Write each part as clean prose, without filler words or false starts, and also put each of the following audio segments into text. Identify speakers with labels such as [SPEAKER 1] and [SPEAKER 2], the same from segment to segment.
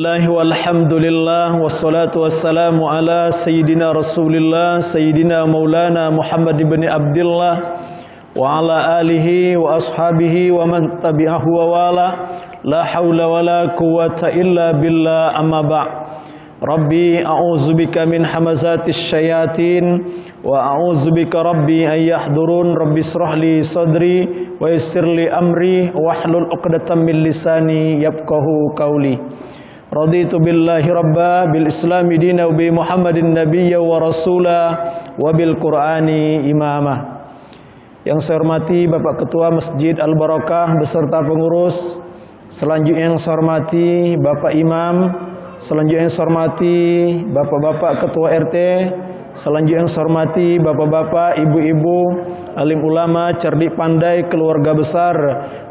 [SPEAKER 1] Bismillah walhamdulillah wassalatu wassalamu ala sayyidina Rasulillah sayyidina Maulana Muhammad ibn Abdullah wa ala alihi wa ashabihi wa man tabi'ahu wa wala la hawla wa la quwwata illa billah amma ba' Rabbi a'udzubika min hamazatis syayatin wa a'udzubika rabbi an yahdurun rabbi israh li sadri wa yassir li amri wahlul 'uqdatam min lisani yafqahu qawli. Raditu billahi rabba bil islami dina wa bi Muhammadin nabiyya wa rasula wa bil Qur'ani imama. Yang saya hormati Bapak Ketua Masjid Al-Barakah beserta pengurus, selanjutnya yang saya hormati Bapak Imam, selanjutnya yang saya hormati Bapak-bapak Ketua RT, selanjutnya yang saya hormati Bapak-bapak, Ibu-ibu, alim ulama, cerdik pandai, keluarga besar,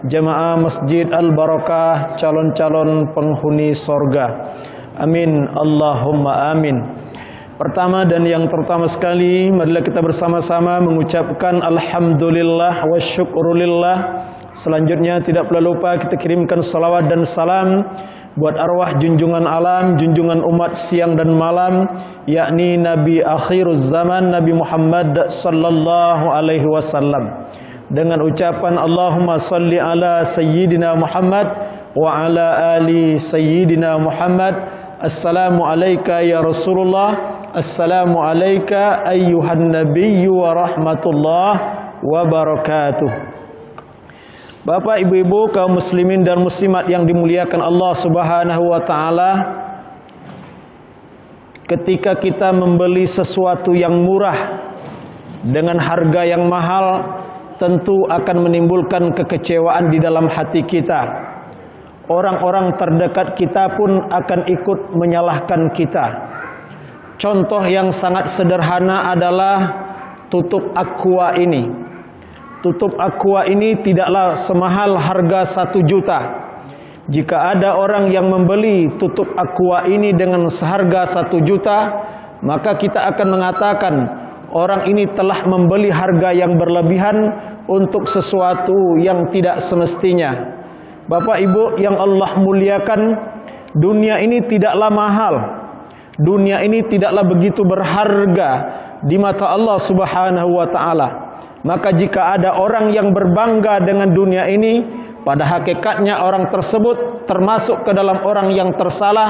[SPEAKER 1] jamaah Masjid Al-Barakah, calon-calon penghuni sorga. Amin, Allahumma amin. Pertama dan yang terutama sekali, marilah kita bersama-sama mengucapkan Alhamdulillah wa syukrulillah. Selanjutnya tidak pula lupa kita kirimkan salawat dan salam buat arwah junjungan alam, junjungan umat siang dan malam, yakni Nabi akhiruz zaman, Nabi Muhammad sallallahu alaihi wasallam. Dengan ucapan Allahumma salli ala sayyidina Muhammad wa ala ali sayyidina Muhammad. Assalamu alayka ya Rasulullah, assalamu alayka ayyuhan nabiyyu wa rahmatullah wa barakatuh. Bapak, ibu-ibu, kaum muslimin dan muslimat yang dimuliakan Allah Subhanahu wa taala, ketika kita membeli sesuatu yang murah dengan harga yang mahal, tentu akan menimbulkan kekecewaan di dalam hati kita. Orang-orang terdekat kita pun akan ikut menyalahkan kita. Contoh yang sangat sederhana adalah tutup aqua ini. Tutup aqua ini tidaklah semahal harga 1 juta. Jika ada orang yang membeli tutup aqua ini dengan seharga 1 juta, maka kita akan mengatakan orang ini telah membeli harga yang berlebihan untuk sesuatu yang tidak semestinya. Bapak Ibu yang Allah muliakan, dunia ini tidaklah mahal. Dunia ini tidaklah begitu berharga di mata Allah Subhanahu wa taala. Maka jika ada orang yang berbangga dengan dunia ini, pada hakikatnya orang tersebut termasuk ke dalam orang yang tersalah,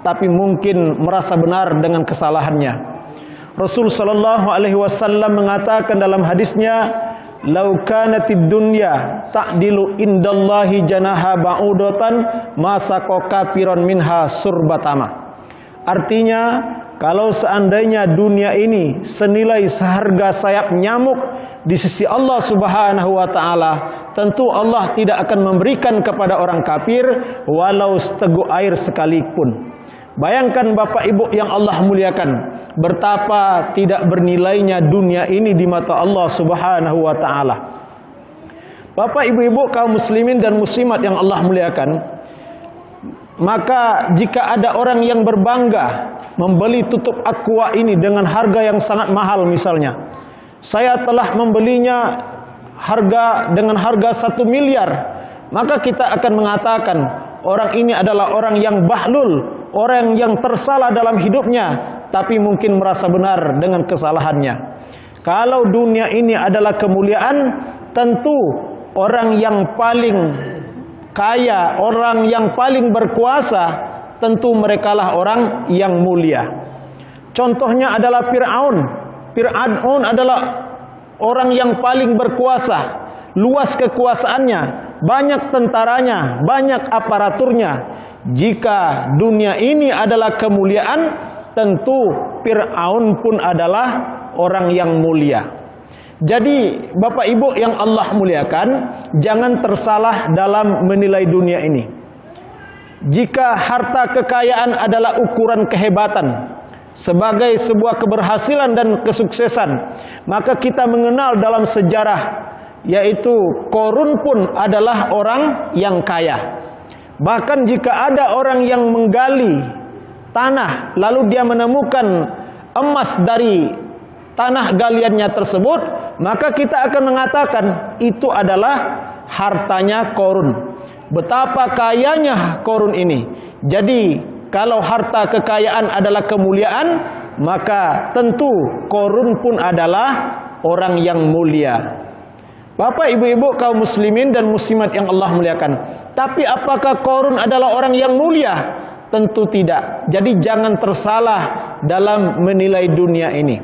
[SPEAKER 1] tapi mungkin merasa benar dengan kesalahannya. Rasul sallallahu alaihi wasallam mengatakan dalam hadisnya, "Lau kanatid dunya ta'dilu indallahi janaha ba'udatan masaqo kafiron minha surbatama." Artinya, kalau seandainya dunia ini senilai seharga sayap nyamuk di sisi Allah Subhanahu wa taala, tentu Allah tidak akan memberikan kepada orang kafir walau seteguk air sekalipun. Bayangkan Bapak Ibu yang Allah muliakan, betapa tidak bernilainya dunia ini di mata Allah Subhanahu wa taala. Bapak Ibu-ibu kaum muslimin dan muslimat yang Allah muliakan, maka jika ada orang yang berbangga membeli tutup aqua ini dengan harga yang sangat mahal, misalnya saya telah membelinya dengan harga 1 miliar, maka kita akan mengatakan orang ini adalah orang yang bahlul, orang yang tersalah dalam hidupnya, tapi mungkin merasa benar dengan kesalahannya. Kalau dunia ini adalah kemuliaan, tentu orang yang paling kaya, orang yang paling berkuasa, tentu merekalah orang yang mulia. Contohnya adalah Fir'aun. Fir'aun adalah orang yang paling berkuasa, luas kekuasaannya, banyak tentaranya, banyak aparaturnya. Jika dunia ini adalah kemuliaan, tentu Fir'aun pun adalah orang yang mulia. Jadi Bapak Ibu yang Allah muliakan, jangan tersalah dalam menilai dunia ini. Jika harta kekayaan adalah ukuran kehebatan sebagai sebuah keberhasilan dan kesuksesan, maka kita mengenal dalam sejarah, yaitu Qarun pun adalah orang yang kaya. Bahkan jika ada orang yang menggali tanah, lalu dia menemukan emas dari tanah galiannya tersebut, maka kita akan mengatakan itu adalah hartanya Qarun. Betapa kayanya Qarun ini. Jadi kalau harta kekayaan adalah kemuliaan, maka tentu Qarun pun adalah orang yang mulia. Bapak, ibu-ibu, kaum muslimin dan muslimat yang Allah muliakan. Tapi apakah Qarun adalah orang yang mulia? Tentu tidak. Jadi jangan tersalah dalam menilai dunia ini.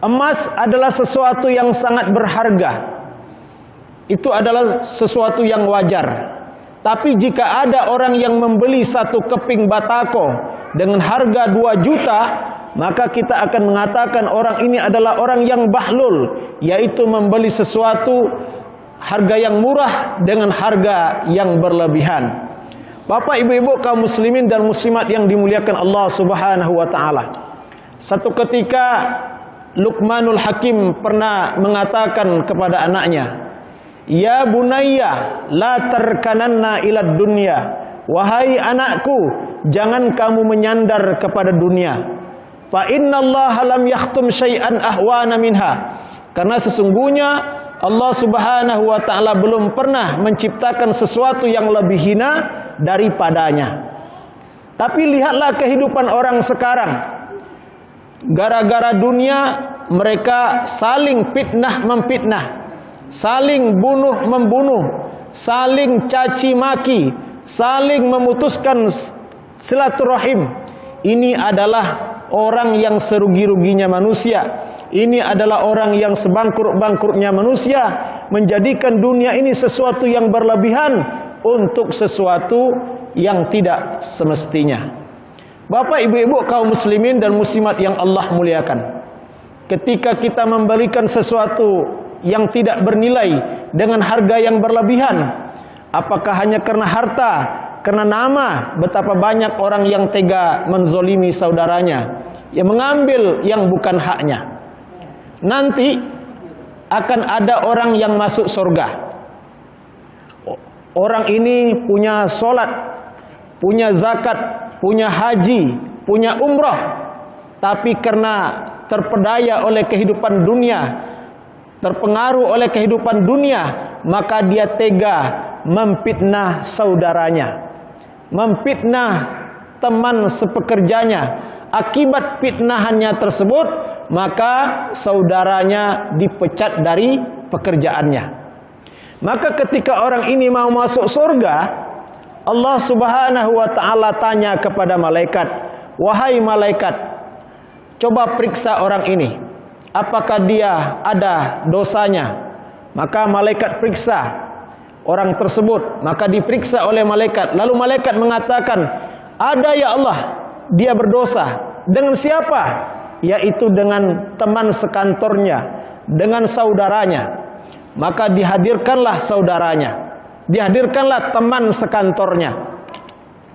[SPEAKER 1] Emas adalah sesuatu yang sangat berharga. Itu adalah sesuatu yang wajar. Tapi jika ada orang yang membeli satu keping batako dengan harga 2 juta, maka kita akan mengatakan orang ini adalah orang yang bahlul, yaitu membeli sesuatu harga yang murah dengan harga yang berlebihan. Bapak, ibu-ibu, kaum muslimin dan muslimat yang dimuliakan Allah Subhanahu wa taala. Satu ketika Luqmanul Hakim pernah mengatakan kepada anaknya, "Ya bunayya, la tarkananna ilad dunya." Wahai anakku, jangan kamu menyandar kepada dunia. Fa innallaha lam yakhtum syai'an ahwana minha. Karena sesungguhnya Allah Subhanahu wa taala belum pernah menciptakan sesuatu yang lebih hina daripadanya. Tapi lihatlah kehidupan orang sekarang. Gara-gara dunia mereka saling fitnah memfitnah, saling bunuh membunuh, saling caci maki, saling memutuskan silaturahim. Ini adalah orang yang serugi-ruginya manusia. Ini adalah orang yang sebangkrut-bangkrutnya manusia, menjadikan dunia ini sesuatu yang berlebihan untuk sesuatu yang tidak semestinya. Bapak, ibu-ibu, kaum muslimin dan muslimat yang Allah muliakan. Ketika kita memberikan sesuatu yang tidak bernilai dengan harga yang berlebihan, apakah hanya karena harta, karena nama? Betapa banyak orang yang tega menzolimi saudaranya, yang mengambil yang bukan haknya. Nanti akan ada orang yang masuk surga. Orang ini punya sholat, punya zakat, punya haji, punya umrah, tapi karena terpedaya oleh kehidupan dunia, terpengaruh oleh kehidupan dunia, maka dia tega memfitnah saudaranya, memfitnah teman sepekerjanya. Akibat fitnahannya tersebut, maka saudaranya dipecat dari pekerjaannya. Maka ketika orang ini mau masuk surga, Allah Subhanahu wa taala tanya kepada malaikat, "Wahai malaikat, coba periksa orang ini, apakah dia ada dosanya?" Maka malaikat periksa orang tersebut, maka diperiksa oleh malaikat. Lalu malaikat mengatakan, "Ada ya Allah, dia berdosa." Dengan siapa? Yaitu dengan teman sekantornya, dengan saudaranya. Maka dihadirkanlah saudaranya, dihadirkanlah teman sekantornya.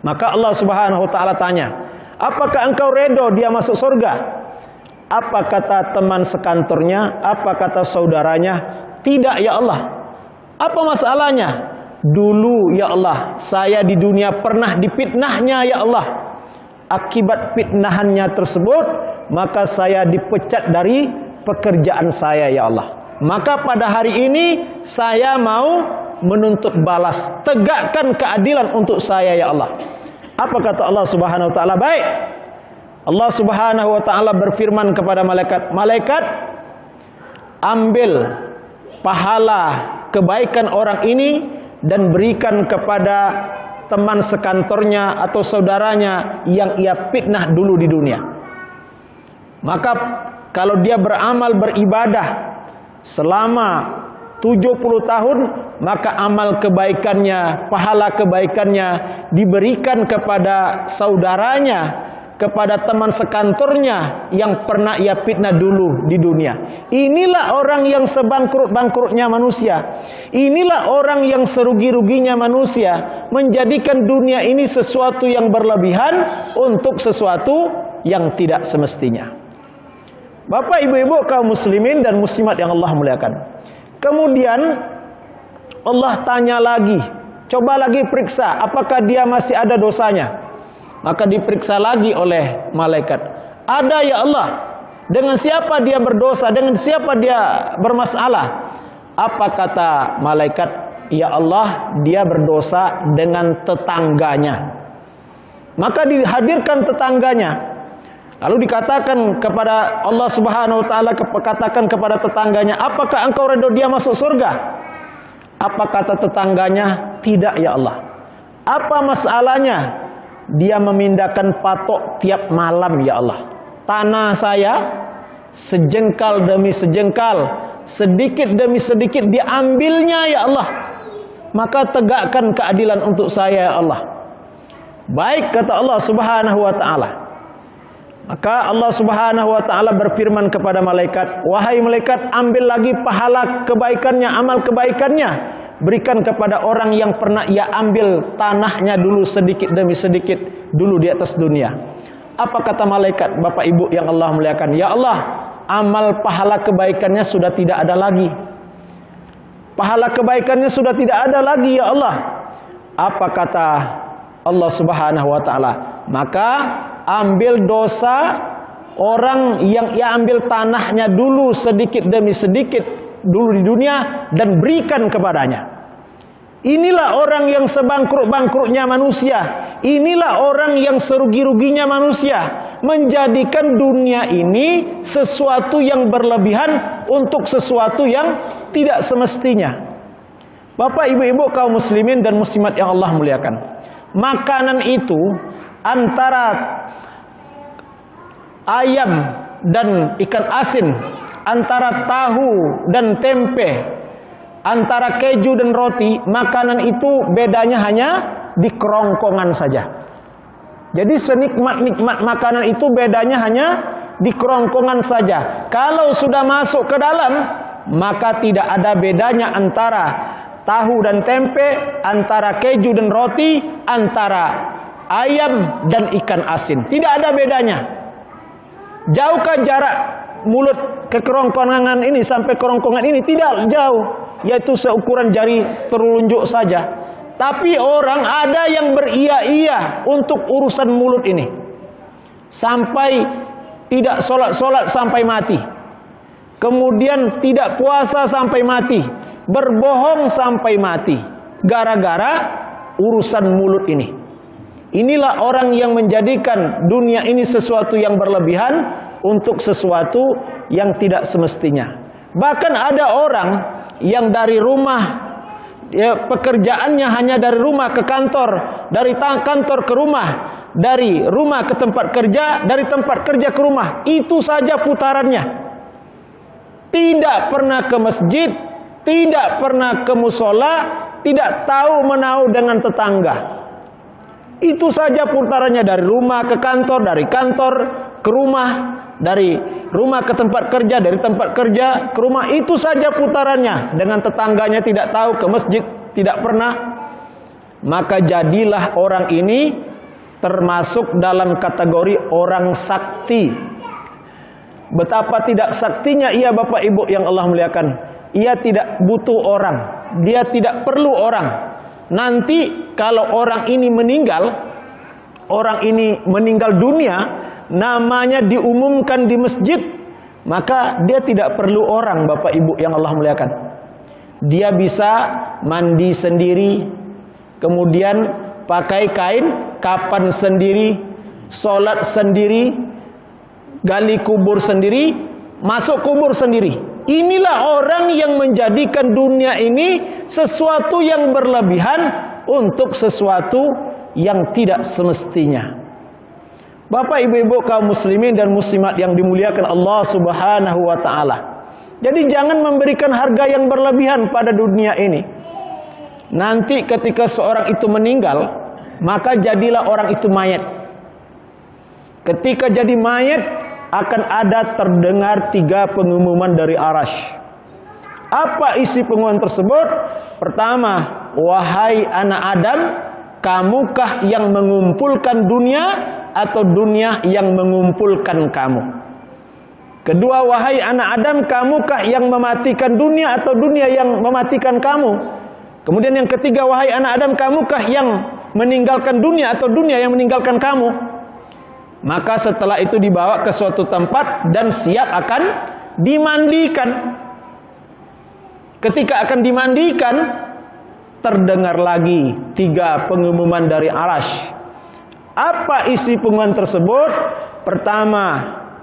[SPEAKER 1] Maka Allah Subhanahu wa taala tanya, "Apakah engkau redo dia masuk surga?" Apa kata teman sekantornya? Apa kata saudaranya? "Tidak ya Allah." Apa masalahnya? "Dulu ya Allah, saya di dunia pernah dipitnahnya ya Allah. Akibat fitnahannya tersebut, maka saya dipecat dari pekerjaan saya ya Allah. Maka pada hari ini saya mau menuntut balas. Tegakkan keadilan untuk saya ya Allah." Apa kata Allah Subhanahu wa taala? Baik. Allah Subhanahu wa taala berfirman kepada malaikat, "Malaikat, ambil pahala kebaikan orang ini dan berikan kepada teman sekantornya atau saudaranya yang ia fitnah dulu di dunia." Maka kalau dia beramal beribadah selama 70 tahun, maka amal kebaikannya, pahala kebaikannya diberikan kepada saudaranya, kepada teman sekantornya yang pernah ia fitnah dulu di dunia. Inilah orang yang sebangkrut-bangkrutnya manusia. Inilah orang yang serugi-ruginya manusia, menjadikan dunia ini sesuatu yang berlebihan untuk sesuatu yang tidak semestinya. Bapak, ibu-ibu, kaum muslimin dan muslimat yang Allah muliakan. Kemudian Allah tanya lagi, coba lagi periksa apakah dia masih ada dosanya. Maka diperiksa lagi oleh malaikat. "Ada ya Allah." Dengan siapa dia berdosa? Dengan siapa dia bermasalah? Apa kata malaikat? "Ya Allah, dia berdosa dengan tetangganya." maka dihadirkan tetangganya. Lalu dikatakan kepada Allah Subhanahu wa taala, katakan kepada tetangganya, "Apakah engkau redha dia masuk surga?" Apa kata tetangganya? "Tidak ya Allah." "Apa masalahnya?" "Dia memindahkan patok tiap malam ya Allah. Tanah saya sejengkal demi sejengkal, sedikit demi sedikit diambilnya ya Allah. Maka tegakkan keadilan untuk saya ya Allah." Baik, kata Allah Subhanahu wa taala. Maka Allah Subhanahu wa taala berfirman kepada malaikat, "Wahai malaikat, ambil lagi pahala kebaikannya, amal kebaikannya, berikan kepada orang yang pernah ia ambil tanahnya dulu sedikit demi sedikit dulu di atas dunia." Apa kata malaikat, Bapak Ibu yang Allah muliakan? "Ya Allah, amal pahala kebaikannya sudah tidak ada lagi. Pahala kebaikannya sudah tidak ada lagi ya Allah." Apa kata Allah Subhanahu wa taala? "Maka ambil dosa orang yang ia ambil tanahnya dulu sedikit demi sedikit dulu di dunia dan berikan kepadanya." Inilah orang yang sebangkrut-bangkrutnya manusia. Inilah orang yang serugi-ruginya manusia, menjadikan dunia ini sesuatu yang berlebihan untuk sesuatu yang tidak semestinya. Bapak, ibu-ibu, kaum muslimin dan muslimat yang Allah muliakan, makanan itu antara ayam dan ikan asin, antara tahu dan tempe, antara keju dan roti, makanan itu bedanya hanya di kerongkongan saja. Jadi senikmat-nikmat makanan itu bedanya hanya di kerongkongan saja. Kalau sudah masuk ke dalam, maka tidak ada bedanya antara tahu dan tempe, antara keju dan roti, antara ayam dan ikan asin. Tidak ada bedanya. Jauhkah jarak mulut ke kerongkongan ini sampai kerongkongan ini? Tidak jauh, yaitu seukuran jari telunjuk saja. Tapi orang ada yang beria-ia untuk urusan mulut ini, sampai tidak sholat sampai mati, kemudian tidak puasa sampai mati, berbohong sampai mati, gara-gara urusan mulut ini. Inilah orang yang menjadikan dunia ini sesuatu yang berlebihan untuk sesuatu yang tidak semestinya. Bahkan ada orang yang dari rumah, pekerjaannya hanya dari rumah ke kantor, dari kantor ke rumah, dari rumah ke tempat kerja, dari tempat kerja ke rumah. Itu saja putarannya. Tidak pernah ke masjid, tidak pernah ke musola, tidak tahu menau dengan tetangga. Itu saja putarannya, dari rumah ke kantor, dari kantor ke rumah, dari rumah ke tempat kerja, dari tempat kerja ke rumah. Itu saja putarannya. Dengan tetangganya tidak tahu, ke masjid tidak pernah. Maka jadilah orang ini termasuk dalam kategori orang sakti. Betapa tidak saktinya ia, Bapak Ibu yang Allah muliakan. Ia tidak butuh orang, dia tidak perlu orang. Nanti kalau orang ini meninggal dunia, namanya diumumkan di masjid, maka dia tidak perlu orang, Bapak Ibu yang Allah muliakan. Dia bisa mandi sendiri, kemudian pakai kain kapan sendiri, sholat sendiri, gali kubur sendiri, masuk kubur sendiri. Inilah orang yang menjadikan dunia ini sesuatu yang berlebihan untuk sesuatu yang tidak semestinya. Bapak, ibu-ibu, kaum muslimin dan muslimat yang dimuliakan Allah Subhanahu wa taala. Jadi jangan memberikan harga yang berlebihan pada dunia ini. Nanti ketika seorang itu meninggal, maka jadilah orang itu mayat. Ketika jadi mayat, akan ada terdengar 3 pengumuman dari Arasy. Apa isi pengumuman tersebut? Pertama, wahai anak Adam, kamukah yang mengumpulkan dunia atau dunia yang mengumpulkan kamu? Kedua, wahai anak Adam, kamukah yang mematikan dunia atau dunia yang mematikan kamu? Kemudian yang ketiga, wahai anak Adam, kamukah yang meninggalkan dunia atau dunia yang meninggalkan kamu? Maka setelah itu dibawa ke suatu tempat dan siap akan dimandikan. Ketika akan dimandikan, terdengar lagi 3 pengumuman dari Arasy. Apa isi pengumuman tersebut? Pertama,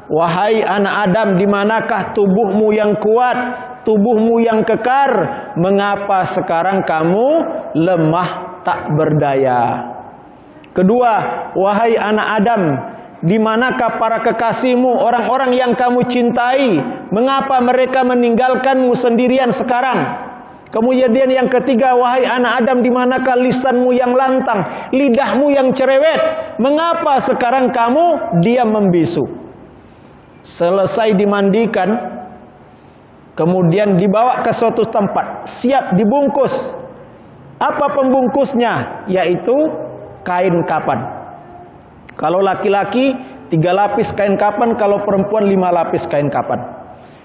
[SPEAKER 1] wahai anak Adam, di manakah tubuhmu yang kuat, tubuhmu yang kekar? Mengapa sekarang kamu lemah tak berdaya? Kedua, wahai anak Adam, di manakah para kekasihmu, orang-orang yang kamu cintai? Mengapa mereka meninggalkanmu sendirian sekarang? Kemudian yang ketiga, wahai anak Adam, di manakah lisanmu yang lantang, lidahmu yang cerewet? Mengapa sekarang kamu diam membisu? Selesai dimandikan, kemudian dibawa ke suatu tempat, siap dibungkus. Apa pembungkusnya? Yaitu kain kapan. Kalau laki-laki 3 lapis kain kapan, kalau perempuan 5 lapis kain kapan.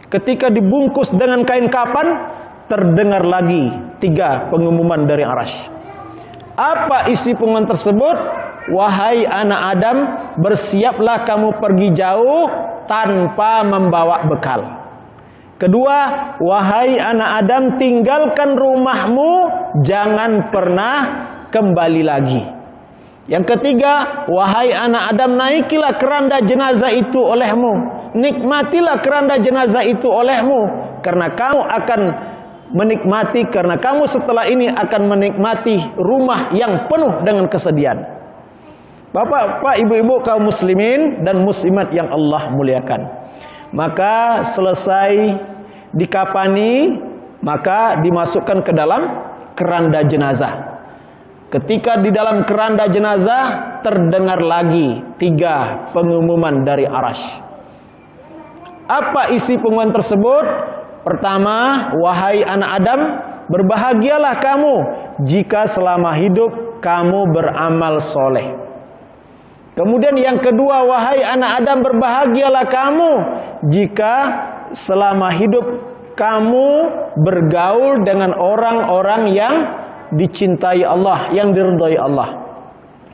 [SPEAKER 1] Ketika dibungkus dengan kain kapan, terdengar lagi 3 pengumuman dari Arasy. Apa isi pengumuman tersebut? Wahai anak Adam, bersiaplah kamu pergi jauh tanpa membawa bekal. Kedua, wahai anak Adam, tinggalkan rumahmu, jangan pernah kembali lagi. Yang ketiga, wahai anak Adam, naikilah keranda jenazah itu olehmu, nikmatilah keranda jenazah itu olehmu, karena kamu akan menikmati, karena kamu setelah ini akan menikmati rumah yang penuh dengan kesedihan. Bapak, ibu-ibu kaum muslimin dan muslimat yang Allah muliakan. Maka selesai dikafani, maka dimasukkan ke dalam keranda jenazah. Ketika di dalam keranda jenazah, terdengar lagi 3 pengumuman dari Arasy. Apa isi pengumuman tersebut? Pertama, wahai anak Adam, berbahagialah kamu jika selama hidup kamu beramal soleh. Kemudian yang kedua, wahai anak Adam, berbahagialah kamu jika selama hidup kamu bergaul dengan orang-orang yang dicintai Allah, yang diridhai Allah.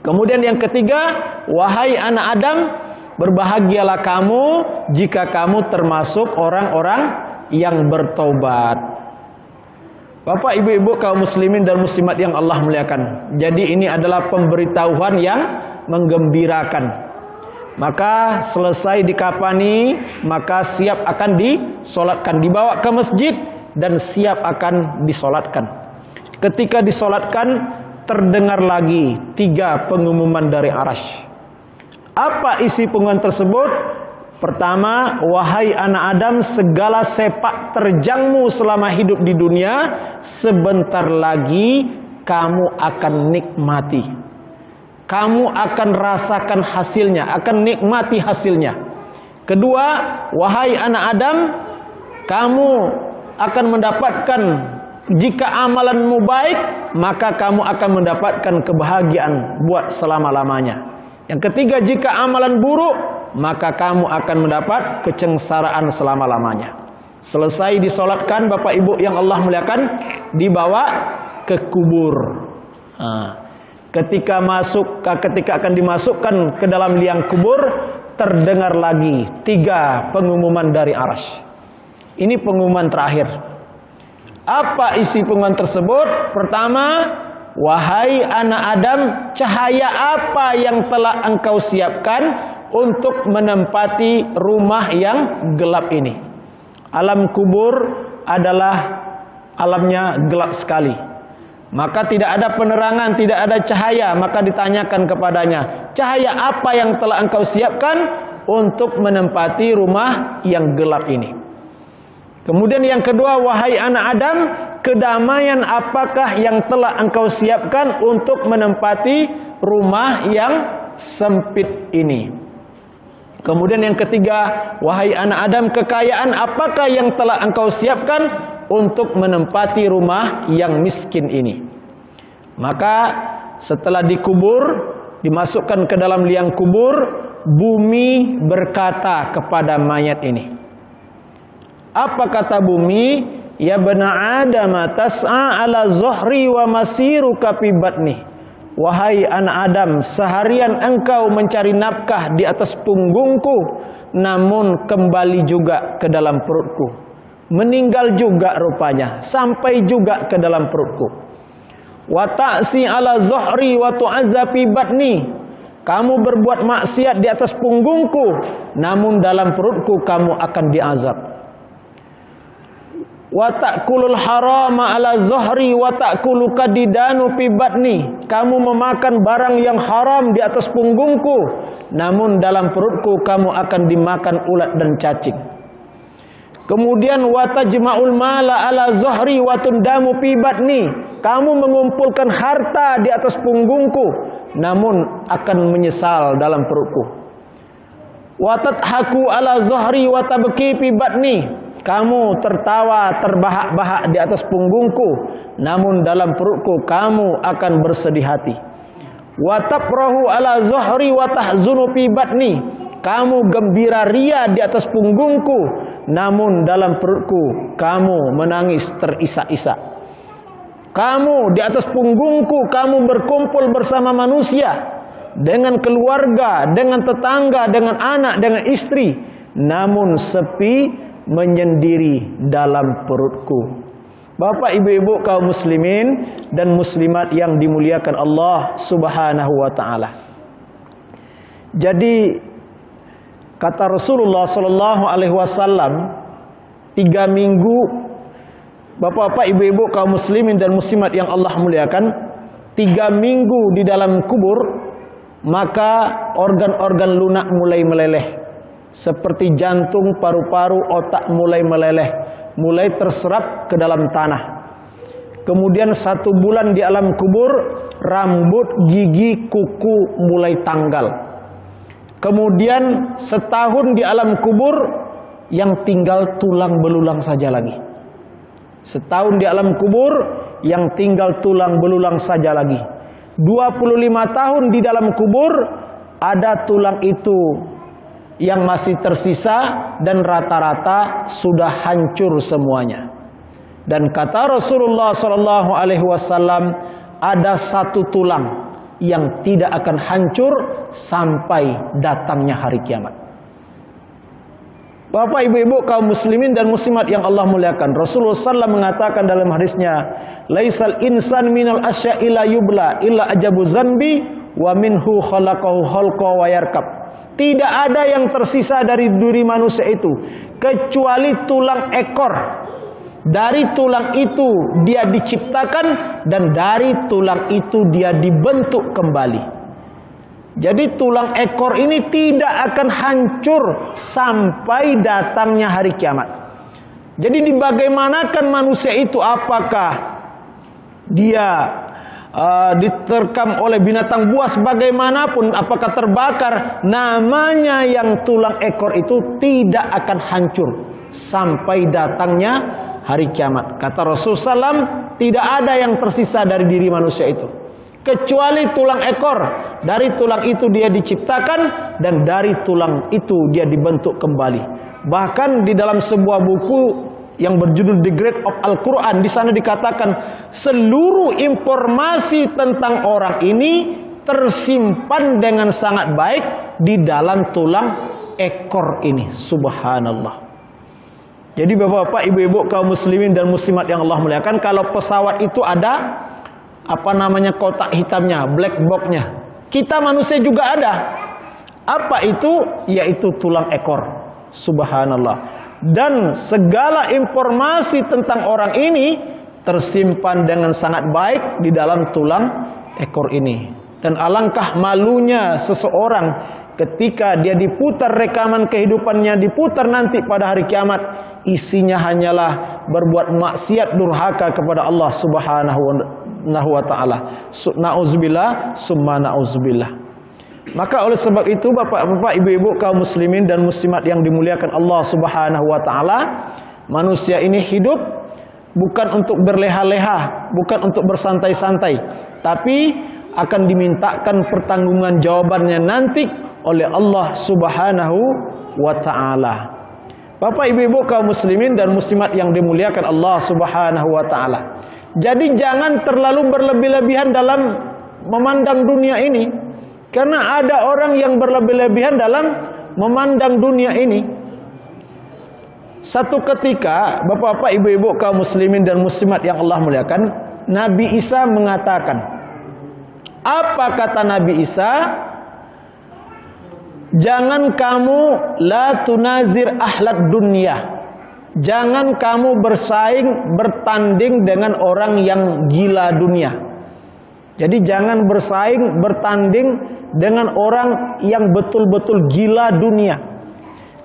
[SPEAKER 1] Kemudian yang ketiga, wahai anak Adam, berbahagialah kamu jika kamu termasuk orang-orang yang bertobat. Bapak, ibu-ibu kaum muslimin dan muslimat yang Allah muliakan. Jadi ini adalah pemberitahuan yang menggembirakan. Maka selesai dikafani, maka siap akan disolatkan, dibawa ke masjid dan siap akan disolatkan. Ketika disolatkan, terdengar lagi 3 pengumuman dari Arasy. Apa isi pengumuman tersebut? Pertama, wahai anak Adam, segala sepak terjangmu selama hidup di dunia, sebentar lagi kamu akan nikmati. Kamu akan rasakan hasilnya, akan nikmati hasilnya. Kedua, wahai anak Adam, kamu akan mendapatkan, jika amalanmu baik, maka kamu akan mendapatkan kebahagiaan buat selama-lamanya. Yang ketiga, jika amalan buruk, maka kamu akan mendapat kesengsaraan selama-lamanya. Selesai disolatkan, Bapak Ibu yang Allah muliakan, dibawa ke kubur. Ketika akan dimasukkan ke dalam liang kubur, terdengar lagi 3 pengumuman dari Arasy. Ini pengumuman terakhir. Apa isi pengumuman tersebut? Pertama, wahai anak Adam, cahaya apa yang telah engkau siapkan untuk menempati rumah yang gelap ini? Alam kubur adalah alamnya gelap sekali. Maka tidak ada penerangan, tidak ada cahaya. Maka ditanyakan kepadanya, cahaya apa yang telah engkau siapkan untuk menempati rumah yang gelap ini? Kemudian yang kedua, wahai anak Adam, kedamaian apakah yang telah engkau siapkan untuk menempati rumah yang sempit ini? Kemudian yang ketiga, wahai anak Adam, kekayaan apakah yang telah engkau siapkan untuk menempati rumah yang miskin ini? Maka setelah dikubur, dimasukkan ke dalam liang kubur, bumi berkata kepada mayat ini. Apa kata bumi? Ya bana Adam, tas'a ala zuhri wa masiruka fi batni. Wahai anak Adam, seharian engkau mencari nafkah di atas punggungku, namun kembali juga ke dalam perutku. Meninggal juga rupanya, sampai juga ke dalam perutku. Wa ta'si ala zuhri wa tu'azza fi batni. kamu berbuat maksiat di atas punggungku, namun dalam perutku kamu akan diazab. Wa ta'kulul harama ala zahri wa ta'kulu kadidanu fi batni, kamu memakan barang yang haram di atas punggungku, namun dalam perutku kamu akan dimakan ulat dan cacing. Kemudian wa tajma'ul mala ala zahri wa tundamu fi batni, kamu mengumpulkan harta di atas punggungku, namun akan menyesal dalam perutku. Wa tadhaku ala zahri wa tabki fi batni, kamu tertawa terbahak-bahak di atas punggungku, namun dalam perutku kamu akan bersedih hati. Wa tafrahu ala zahri wa tahzunu fi batni, kamu gembira ria di atas punggungku, namun dalam perutku kamu menangis terisak-isak. Kamu di atas punggungku, kamu berkumpul bersama manusia, dengan keluarga, dengan tetangga, dengan anak, dengan istri, namun sepi menyendiri dalam perutku. Bapak, ibu-ibu, kaum muslimin dan muslimat yang dimuliakan Allah Subhanahu wa taala. Jadi kata Rasulullah sallallahu alaihi wasallam, 3 minggu, bapak-bapak, ibu-ibu, kaum muslimin dan muslimat yang Allah muliakan, 3 minggu di dalam kubur, maka organ-organ lunak mulai meleleh. Seperti jantung, paru-paru, otak mulai meleleh, mulai terserap ke dalam tanah. Kemudian 1 bulan di alam kubur, rambut, gigi, kuku mulai tanggal. Kemudian setahun di alam kubur, yang tinggal tulang belulang saja lagi. Setahun di alam kubur, yang tinggal tulang belulang saja lagi. 25 tahun di dalam kubur, ada tulang itu yang masih tersisa dan rata-rata sudah hancur semuanya. Dan kata Rasulullah sallallahu alaihi wasallam, ada 1 tulang yang tidak akan hancur sampai datangnya hari kiamat. Bapak, ibu-ibu, kaum muslimin dan muslimat yang Allah muliakan, Rasulullah SAW mengatakan dalam hadisnya, laisal insan minal asya illa yubla illa ajabu zanbi wa minhu khalaqahu khalqa wa yarkab. Tidak ada yang tersisa dari diri manusia itu kecuali tulang ekor. Dari tulang itu dia diciptakan, dan dari tulang itu dia dibentuk kembali. Jadi tulang ekor ini tidak akan hancur sampai datangnya hari kiamat. Jadi dibagaimanakan manusia itu, apakah dia diterkam oleh binatang buas bagaimanapun, apakah terbakar, namanya yang tulang ekor itu tidak akan hancur sampai datangnya hari kiamat. Kata Rasulullah SAW, tidak ada yang tersisa dari diri manusia itu kecuali tulang ekor. Dari tulang itu dia diciptakan, dan dari tulang itu dia dibentuk kembali. Bahkan di dalam sebuah buku yang berjudul The Grade of Al-Quran, di sana dikatakan seluruh informasi tentang orang ini tersimpan dengan sangat baik di dalam tulang ekor ini. Subhanallah. Jadi bapak-bapak, ibu-ibu, kaum muslimin dan muslimat yang Allah muliakan, kalau pesawat itu ada kotak hitamnya, black box-nya, kita manusia juga ada. Apa itu? Yaitu tulang ekor. Subhanallah. Dan segala informasi tentang orang ini tersimpan dengan sangat baik di dalam tulang ekor ini. Dan alangkah malunya seseorang ketika dia diputar rekaman kehidupannya, diputar nanti pada hari kiamat, isinya hanyalah berbuat maksiat durhaka kepada Allah Subhanahu wa ta'ala. Na'udzubillah, summa na'udzubillah. Maka oleh sebab itu, bapak-bapak, ibu-ibu, kaum muslimin dan muslimat yang dimuliakan Allah Subhanahu wa ta'ala, manusia ini hidup bukan untuk berleha-leha, bukan untuk bersantai-santai, tapi akan dimintakan pertanggungjawaban jawabannya nanti oleh Allah Subhanahu wa ta'ala. Bapak, ibu-ibu, kaum muslimin dan muslimat yang dimuliakan Allah Subhanahu wa ta'ala, jadi jangan terlalu berlebih-lebihan dalam memandang dunia ini. Karena ada orang yang berlebih-lebihan dalam memandang dunia ini. Satu ketika, bapak-bapak, ibu-ibu, kaum muslimin dan muslimat yang Allah muliakan, Nabi Isa mengatakan, apa kata Nabi Isa? Jangan kamu la tunazir ahlad dunia. Jangan kamu bersaing, bertanding dengan orang yang gila dunia. Jadi jangan bersaing, bertanding dengan orang yang betul-betul gila dunia.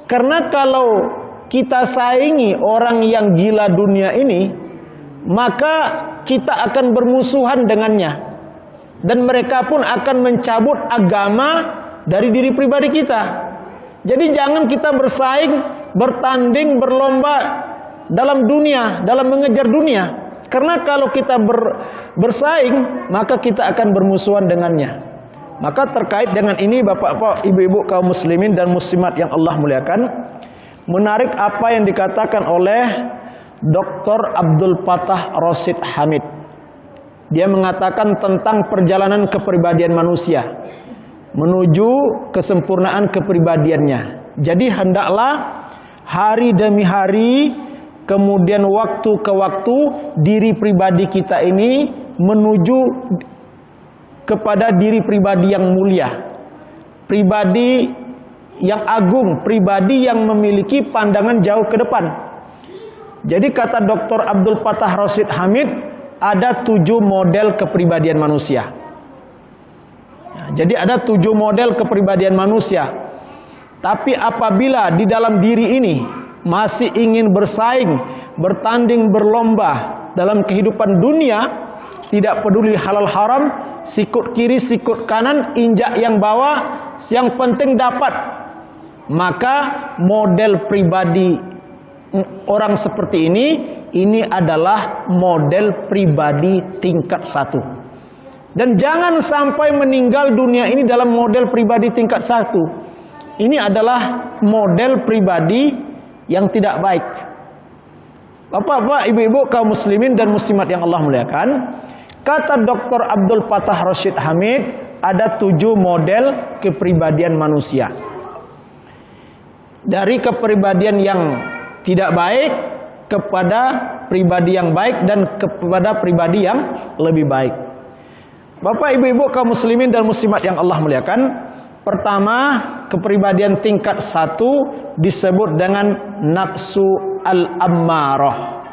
[SPEAKER 1] Karena kalau kita saingi orang yang gila dunia ini, maka kita akan bermusuhan dengannya. Dan mereka pun akan mencabut agama dari diri pribadi kita. Jadi jangan kita bersaing, bertanding, berlomba dalam dunia, dalam mengejar dunia. Karena kalau kita bersaing, maka kita akan bermusuhan dengannya. Maka terkait dengan ini, bapak-bapak, ibu-ibu kaum muslimin dan muslimat yang Allah muliakan, menarik apa yang dikatakan oleh Dr. Abdul Fattah Rashid Hamid. Dia mengatakan tentang perjalanan kepribadian manusia menuju kesempurnaan kepribadiannya. Jadi hendaklah hari demi hari, kemudian waktu ke waktu, diri pribadi kita ini menuju kepada diri pribadi yang mulia, pribadi yang agung, pribadi yang memiliki pandangan jauh ke depan. Jadi kata Dr. Abdul Fattah Rashid Hamid, ada 7 model kepribadian manusia. Jadi ada 7 model kepribadian manusia. Tapi apabila di dalam diri ini masih ingin bersaing, bertanding, berlomba dalam kehidupan dunia, tidak peduli halal haram, sikut kiri, sikut kanan, injak yang bawah, yang penting dapat, maka model pribadi orang seperti ini adalah model pribadi tingkat 1. Dan jangan sampai meninggal dunia ini dalam model pribadi tingkat 1. Ini adalah model pribadi yang tidak baik. Bapak-bapak, ibu-ibu kaum muslimin dan muslimat yang Allah muliakan, kata Dr. Abdul Fattah Rashid Hamid, ada 7 model kepribadian manusia. Dari kepribadian yang tidak baik kepada pribadi yang baik dan kepada pribadi yang lebih baik. Bapak, ibu-ibu kaum muslimin dan muslimat yang Allah muliakan, pertama, kepribadian tingkat 1 disebut dengan nafsu al-ammarah.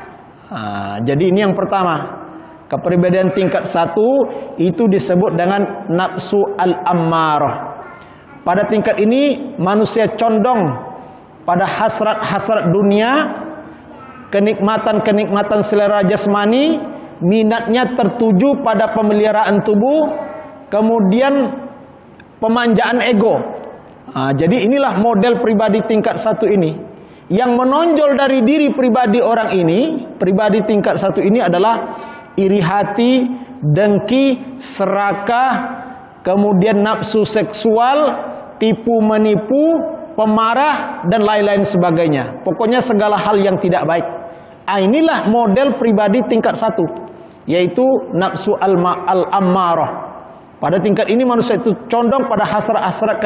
[SPEAKER 1] Jadi ini yang pertama. Kepribadian tingkat 1 itu disebut dengan nafsu al-ammarah. Pada tingkat ini manusia condong pada hasrat-hasrat dunia, kenikmatan-kenikmatan selera jasmani, minatnya tertuju pada pemeliharaan tubuh, kemudian pemanjaan ego. Jadi inilah model pribadi tingkat 1 ini. Yang menonjol dari diri pribadi orang ini, pribadi tingkat 1 ini adalah iri hati, dengki, serakah, kemudian nafsu seksual, tipu menipu, pemarah, dan lain-lain sebagainya. Pokoknya segala hal yang tidak baik. Inilah model pribadi tingkat 1, yaitu nafsu al-ammarah. Pada tingkat ini manusia itu condong pada hasrat-hasrat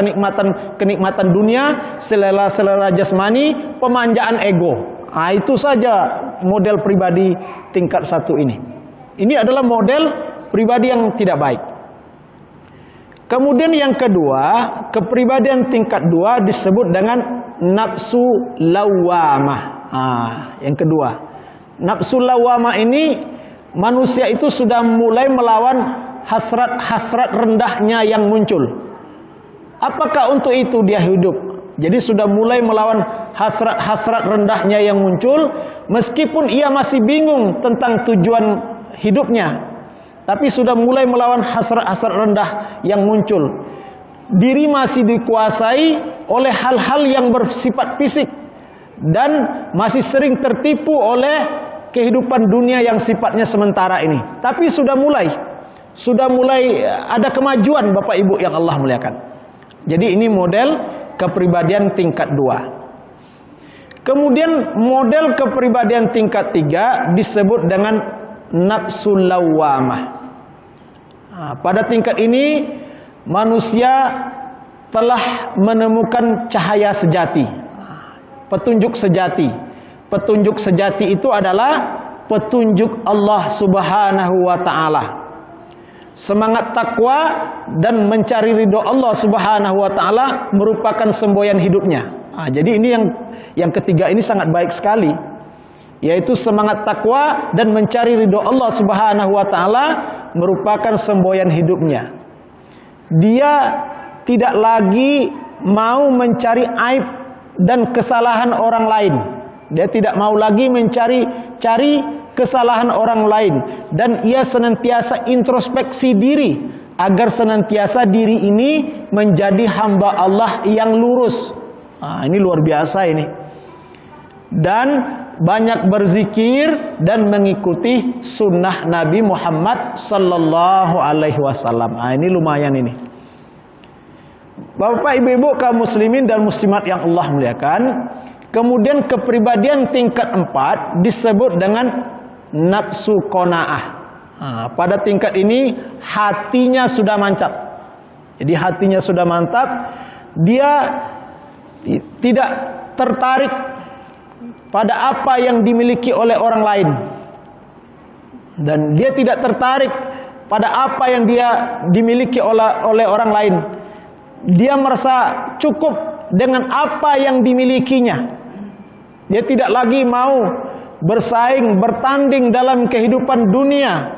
[SPEAKER 1] kenikmatan dunia, selera-selera jasmani, pemanjaan ego. Itu saja model pribadi tingkat 1 ini. Ini adalah model pribadi yang tidak baik. Kemudian yang kedua, kepribadian tingkat 2 disebut dengan nafsu lawamah. Yang kedua, nafsu lawamah ini manusia itu sudah mulai melawan hasrat-hasrat rendahnya yang muncul. Apakah untuk itu dia hidup? Jadi sudah mulai melawan hasrat-hasrat rendahnya yang muncul, meskipun ia masih bingung tentang tujuan hidupnya, tapi sudah mulai melawan hasrat-hasrat rendah yang muncul. Diri masih dikuasai oleh hal-hal yang bersifat fisik dan masih sering tertipu oleh kehidupan dunia yang sifatnya sementara ini. Tapi sudah mulai ada kemajuan, Bapak Ibu yang Allah muliakan. Jadi ini model kepribadian tingkat 2. Kemudian model kepribadian tingkat 3 disebut dengan nafsu lawamah. Pada tingkat ini manusia telah menemukan cahaya sejati, petunjuk sejati. Petunjuk sejati itu adalah petunjuk Allah Subhanahu wa ta'ala. Semangat takwa dan mencari ridho Allah Subhanahu wa taala merupakan semboyan hidupnya. Jadi ini yang ketiga ini sangat baik sekali, yaitu semangat takwa dan mencari ridho Allah Subhanahu wa taala merupakan semboyan hidupnya. Dia tidak lagi mau mencari aib dan kesalahan orang lain. Dia tidak mau lagi mencari kesalahan orang lain, dan ia senantiasa introspeksi diri agar senantiasa diri ini menjadi hamba Allah yang lurus. Ini luar biasa ini. Dan banyak berzikir dan mengikuti sunnah Nabi Muhammad sallallahu alaihi wasallam. Ini lumayan ini. Bapak ibu-ibu kaum muslimin dan muslimat yang Allah muliakan, kemudian kepribadian tingkat 4 disebut dengan nafsu qanaah. Pada tingkat ini hatinya sudah mantap. Jadi hatinya sudah mantap, dia tidak tertarik pada apa yang dimiliki oleh orang lain, dan dia tidak tertarik pada apa yang dia dimiliki oleh orang lain. Dia merasa cukup dengan apa yang dimilikinya. Dia tidak lagi mau bersaing, bertanding dalam kehidupan dunia.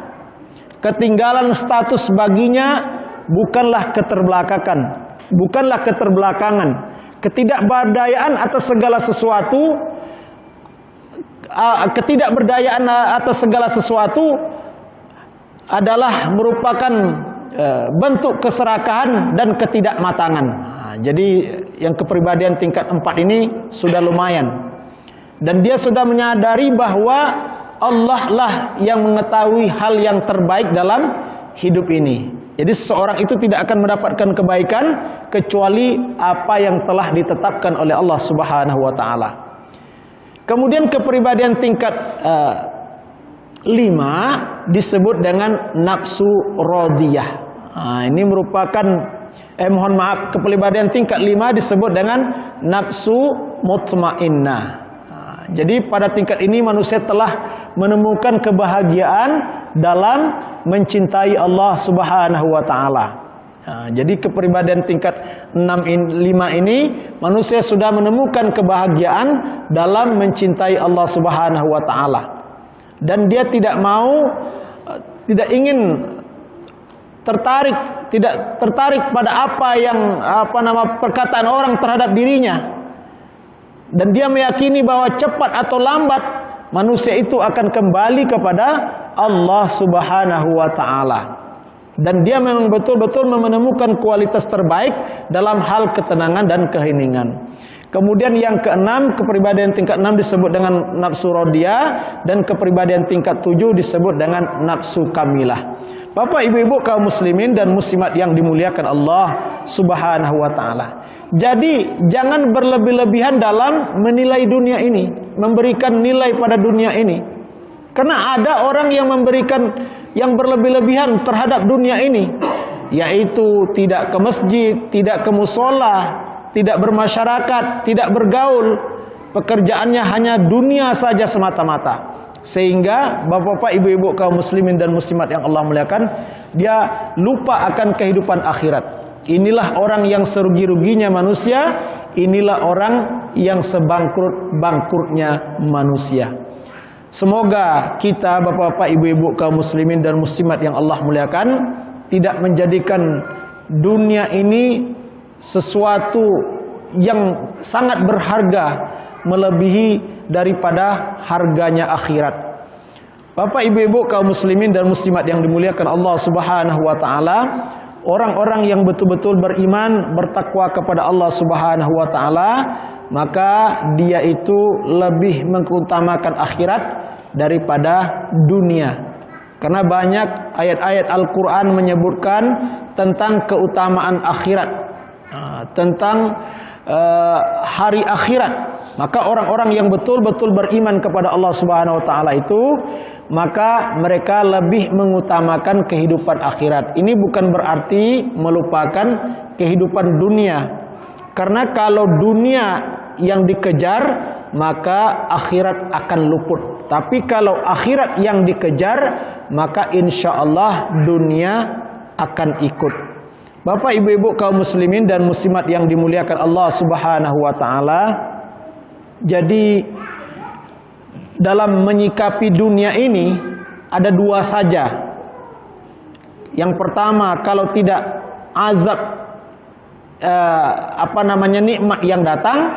[SPEAKER 1] Ketinggalan status baginya bukanlah keterbelakangan, ketidakberdayaan atas segala sesuatu, adalah merupakan bentuk keserakahan dan ketidakmatangan. Jadi yang kepribadian tingkat 4 ini sudah lumayan. Dan dia sudah menyadari bahwa Allah lah yang mengetahui hal yang terbaik dalam hidup ini. Jadi seseorang itu tidak akan mendapatkan kebaikan kecuali apa yang telah ditetapkan oleh Allah Subhanahu wa taala. Kemudian kepribadian tingkat 5 disebut dengan nafsu radiyah. Ini merupakan kepribadian tingkat 5 disebut dengan nafsu mutmainnah. Jadi pada tingkat ini manusia telah menemukan kebahagiaan dalam mencintai Allah Subhanahu wa taala. Jadi kepribadian tingkat 5 ini manusia sudah menemukan kebahagiaan dalam mencintai Allah Subhanahu wa taala. Dan dia tidak ingin tertarik pada perkataan orang terhadap dirinya. Dan dia meyakini bahwa cepat atau lambat manusia itu akan kembali kepada Allah Subhanahu wa taala. Dan dia memang betul-betul menemukan kualitas terbaik dalam hal ketenangan dan keheningan. Kemudian yang keenam, kepribadian tingkat 6 disebut dengan nafsu radiyah, dan kepribadian tingkat 7 disebut dengan nafsu kamilah. Bapak ibu-ibu kaum muslimin dan muslimat yang dimuliakan Allah Subhanahu wa taala. Jadi jangan berlebih-lebihan dalam menilai dunia ini, memberikan nilai pada dunia ini. Karena ada orang yang memberikan yang berlebih-lebihan terhadap dunia ini, yaitu tidak ke masjid, tidak ke musola, tidak bermasyarakat, tidak bergaul. Pekerjaannya hanya dunia saja semata-mata. Sehingga bapak-bapak, ibu-ibu kaum muslimin dan muslimat yang Allah muliakan, dia lupa akan kehidupan akhirat. Inilah orang yang serugi-ruginya manusia, inilah orang yang sebangkrut-bangkrutnya manusia. Semoga kita bapak-bapak, ibu-ibu kaum muslimin dan muslimat yang Allah muliakan tidak menjadikan dunia ini sesuatu yang sangat berharga melebihi daripada harganya akhirat. Bapak ibu-ibu kaum muslimin dan muslimat yang dimuliakan Allah Subhanahu wa taala, orang-orang yang betul-betul beriman, bertakwa kepada Allah Subhanahu wa taala, maka dia itu lebih mengutamakan akhirat daripada dunia. Karena banyak ayat-ayat Al-Qur'an menyebutkan tentang keutamaan akhirat, tentang hari akhirat. Maka orang-orang yang betul-betul beriman kepada Allah Subhanahu wa taala itu, maka mereka lebih mengutamakan kehidupan akhirat. Ini bukan berarti melupakan kehidupan dunia. Karena kalau dunia yang dikejar, maka akhirat akan luput. Tapi kalau akhirat yang dikejar, maka insya Allah dunia akan ikut. Bapak ibu-ibu kaum muslimin dan muslimat yang dimuliakan Allah Subhanahu wa taala. Jadi dalam menyikapi dunia ini ada dua saja. Yang pertama, kalau tidak azab nikmat yang datang,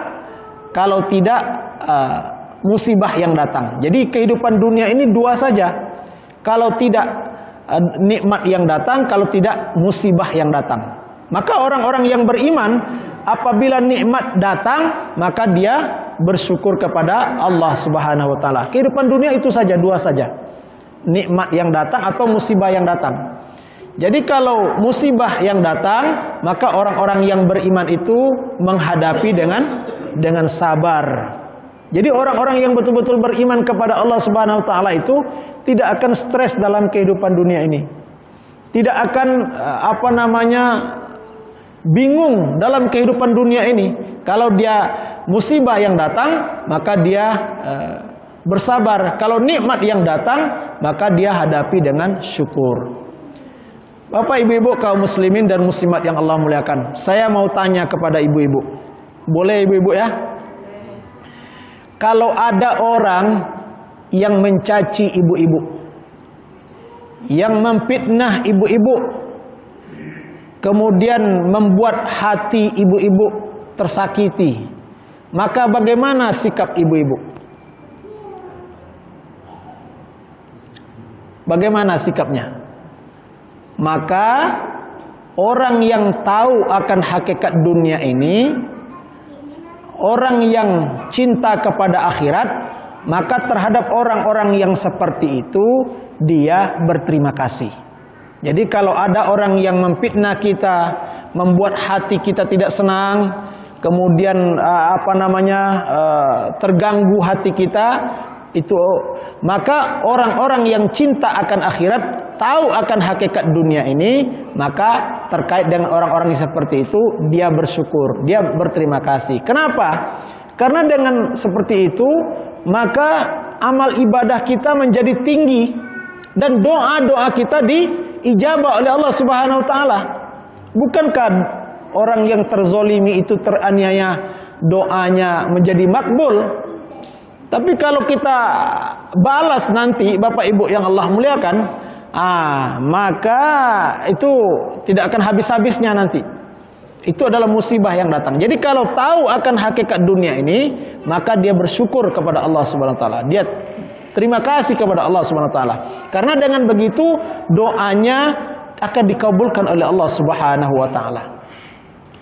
[SPEAKER 1] kalau tidak musibah yang datang. Jadi kehidupan dunia ini dua saja. Kalau tidak nikmat yang datang, kalau tidak musibah yang datang. Maka orang-orang yang beriman apabila nikmat datang, maka dia bersyukur kepada Allah Subhanahu wa taala. Kehidupan dunia itu saja, dua saja. Nikmat yang datang atau musibah yang datang. Jadi kalau musibah yang datang, maka orang-orang yang beriman itu menghadapi dengan sabar. Jadi orang-orang yang betul-betul beriman kepada Allah Subhanahu wa taala itu tidak akan stres dalam kehidupan dunia ini. Tidak akan bingung dalam kehidupan dunia ini. Kalau dia musibah yang datang, maka dia bersabar. Kalau nikmat yang datang, maka dia hadapi dengan syukur. Bapak ibu-ibu kaum muslimin dan muslimat yang Allah muliakan, saya mau tanya kepada ibu-ibu. Boleh ibu-ibu ya? Kalau ada orang yang mencaci ibu-ibu, yang memfitnah ibu-ibu, kemudian membuat hati ibu-ibu tersakiti, maka bagaimana sikap ibu-ibu? Bagaimana sikapnya? Maka orang yang tahu akan hakikat dunia ini, orang yang cinta kepada akhirat, maka terhadap orang-orang yang seperti itu dia berterima kasih. Jadi kalau ada orang yang memfitnah kita, membuat hati kita tidak senang, kemudian terganggu hati kita, itu maka orang-orang yang cinta akan akhirat, tahu akan hakikat dunia ini, maka terkait dengan orang-orang yang seperti itu dia bersyukur, dia berterima kasih. Kenapa? Karena dengan seperti itu maka amal ibadah kita menjadi tinggi dan doa-doa kita diijabah oleh Allah Subhanahu wa taala. Bukankah orang yang terzolimi itu, teraniaya, doanya menjadi makbul? Tapi kalau kita balas nanti Bapak Ibu yang Allah muliakan, maka itu tidak akan habis-habisnya nanti. Itu adalah musibah yang datang. Jadi kalau tahu akan hakikat dunia ini, maka dia bersyukur kepada Allah Subhanahu wa taala. Dia terima kasih kepada Allah Subhanahu wa taala. Karena dengan begitu doanya akan dikabulkan oleh Allah Subhanahu wa taala.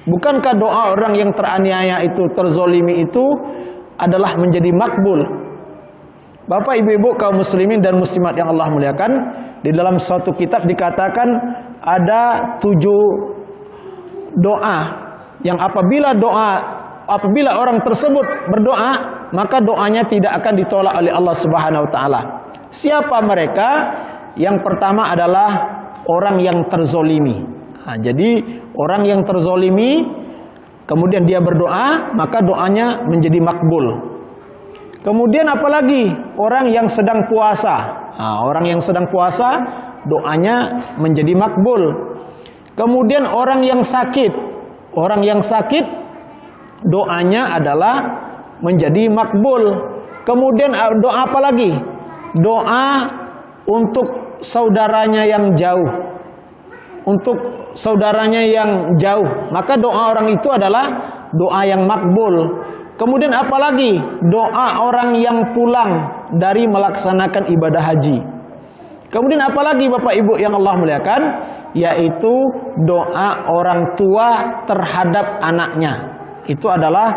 [SPEAKER 1] Bukankah doa orang yang teraniaya itu, terzolimi itu adalah menjadi makbul? Bapak ibu-ibu kaum muslimin dan muslimat yang Allah muliakan, di dalam suatu kitab dikatakan ada 7 doa yang apabila orang tersebut berdoa, maka doanya tidak akan ditolak oleh Allah Subhanahu wa taala. Siapa mereka? Yang pertama adalah orang yang terzolimi. Jadi orang yang terzolimi kemudian dia berdoa, maka doanya menjadi makbul. Kemudian apalagi orang yang sedang puasa. Orang yang sedang puasa doanya menjadi makbul. Kemudian orang yang sakit. Orang yang sakit doanya adalah menjadi makbul. Kemudian doa apa lagi? Doa untuk saudaranya yang jauh. Untuk saudaranya yang jauh, maka doa orang itu adalah doa yang makbul. Kemudian apalagi doa orang yang pulang dari melaksanakan ibadah haji. Kemudian apalagi Bapak Ibu yang Allah muliakan, yaitu doa orang tua terhadap anaknya. Itu adalah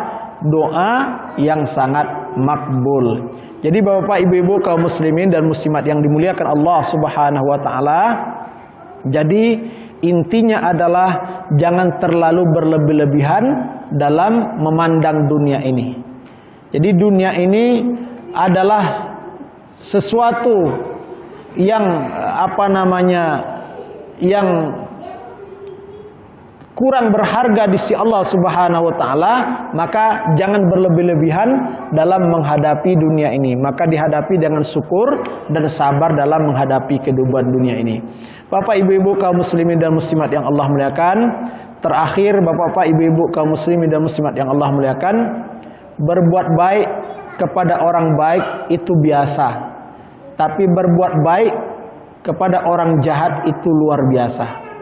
[SPEAKER 1] doa yang sangat makbul. Jadi Bapak Ibu kaum muslimin dan muslimat yang dimuliakan Allah Subhanahu wa taala, jadi intinya adalah jangan terlalu berlebih-lebihan dalam memandang dunia ini. Jadi dunia ini adalah sesuatu yang yang kurang berharga di sisi Allah Subhanahu wa taala, maka jangan berlebih-lebihan dalam menghadapi dunia ini. Maka dihadapi dengan syukur dan sabar dalam menghadapi kehidupan dunia ini. Bapak ibu-ibu kaum muslimin dan muslimat yang Allah muliakan, terakhir bapak-bapak ibu-ibu kaum muslimin dan muslimat yang Allah muliakan, berbuat baik kepada orang baik itu biasa, tapi berbuat baik kepada orang jahat itu luar biasa.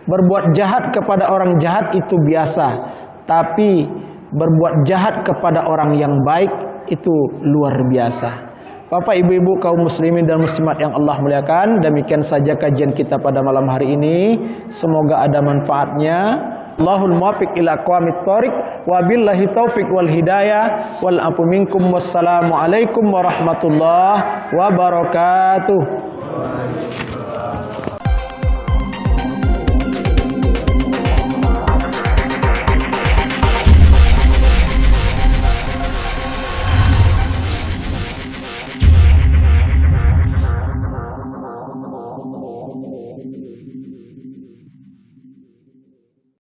[SPEAKER 1] Berbuat jahat kepada orang jahat itu biasa, tapi berbuat jahat kepada orang yang baik itu luar biasa. Bapak ibu-ibu kaum muslimin dan muslimat yang Allah muliakan, demikian saja kajian kita pada malam hari ini. Semoga ada manfaatnya. Allahul muwaffiq ila aqwamit thoriq, wabillahi taufiq wal hidayah, wal afu minkum, wassalamu alaikum warahmatullahi wabarakatuh.